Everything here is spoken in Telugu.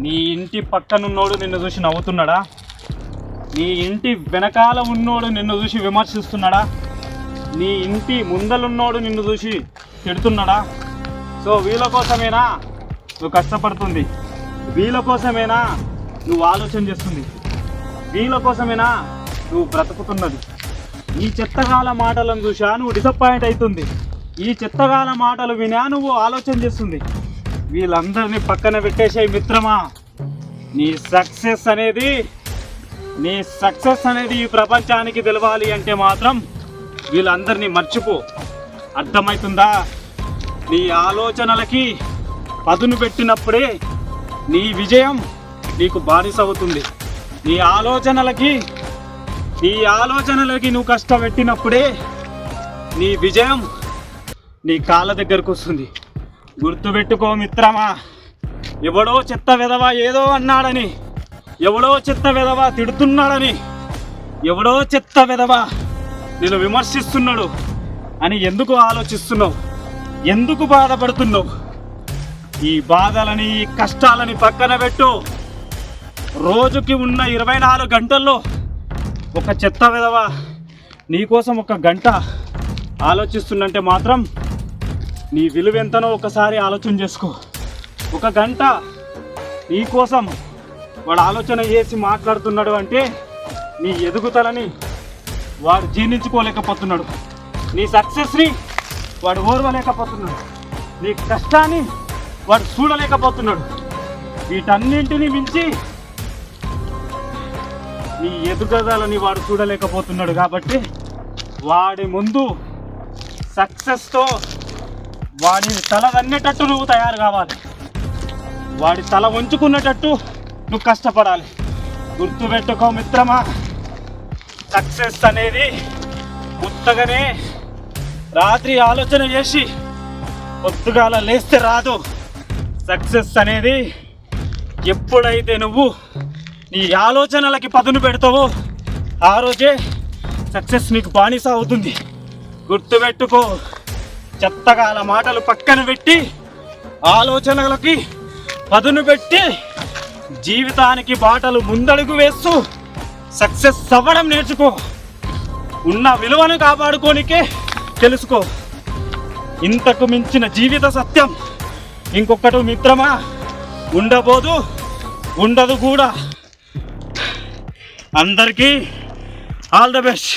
నీ ఇంటి పక్కనున్నోడు నిన్ను చూసి నవ్వుతున్నాడా? నీ ఇంటి వెనకాల ఉన్నోడు నిన్ను చూసి విమర్శిస్తున్నాడా? నీ ఇంటి ముందలున్నోడు నిన్ను చూసి తిడుతున్నాడా? సో వీళ్ళ కోసమేనా నువ్వు కష్టపడుతుంది? వీళ్ళ కోసమేనా నువ్వు ఆలోచన చేస్తుంది? వీళ్ళ కోసమేనా నువ్వు బ్రతుకుతున్నది? ఈ చెత్తగాల మాటలను చూసా నువ్వు డిసప్పాయింట్ అవుతుంది. ఈ చెత్తగాల మాటలు వినా నువ్వు ఆలోచన చేస్తుంది. వీళ్ళందరినీ పక్కన పెట్టేసే మిత్రమా. నీ సక్సెస్ అనేది ఈ ప్రపంచానికి తెలవాలి అంటే మాత్రం వీళ్ళందరినీ మర్చిపో. అర్థమవుతుందా? నీ ఆలోచనలకి పదును పెట్టినప్పుడే నీ విజయం నీకు బానిస అవుతుంది. నీ ఆలోచనలకి నువ్వు కష్టపెట్టినప్పుడే నీ విజయం నీ కాళ్ళ దగ్గరకు వస్తుంది. గుర్తుపెట్టుకో మిత్రమా. ఎవడో చెత్త వెధవ ఏదో అన్నాడని, ఎవడో చెత్త వెధవ తిడుతున్నాడని, ఎవడో చెత్త వెధవ నేను విమర్శిస్తున్నాడు అని ఎందుకు ఆలోచిస్తున్నావు? ఎందుకు బాధపడుతున్నావు? ఈ బాధలని ఈ కష్టాలని పక్కన పెట్టు. రోజుకి ఉన్న 24 గంటల్లో ఒక చెత్త వెధవ నీకోసం 1 గంట ఆలోచిస్తుందంటే మాత్రం నీ విలువ ఎంతనో ఒకసారి ఆలోచన చేసుకో. 1 గంట నీకోసం వాడు ఆలోచన చేసి మాట్లాడుతున్నాడు అంటే నీ ఎదుగుదలని వాడు జీర్ణించుకోలేకపోతున్నాడు. నీ సక్సెస్ని వాడు ఓర్వలేకపోతున్నాడు. నీ కష్టాన్ని వాడు చూడలేకపోతున్నాడు. వీటన్నింటినీ మించి నీ ఎదుగుదలని వాడు చూడలేకపోతున్నాడు. కాబట్టి వాడి ముందు సక్సెస్తో వాడి తల వన్నేటట్టు నువ్వు తయారు కావాలి. వాడి తల వంచుకునేటట్టు నువ్వు కష్టపడాలి. గుర్తుపెట్టుకో మిత్రమా, సక్సెస్ అనేది కొత్తగానే రాత్రి ఆలోచన చేసి పొద్దుగాల లేస్తే రాదు. సక్సెస్ అనేది ఎప్పుడైతే నువ్వు నీ ఆలోచనలకి పదును పెడతావో ఆ రోజే సక్సెస్ నీకు బానిస అవుతుంది. గుర్తుపెట్టుకో. చెత్తగాల మాటలు పక్కన పెట్టి ఆలోచనలకి పదును పెట్టి జీవితానికి బాటలు ముందడుగు వేస్తూ సక్సెస్ అవ్వడం నేర్చుకో. ఉన్న విలువను కాపాడుకోనికే తెలుసుకో. ఇంతకు మించిన జీవిత సత్యం ఇంకొకటి మిత్రమా ఉండబోదు, ఉండదు కూడా. అందరికీ ఆల్ ద బెస్ట్.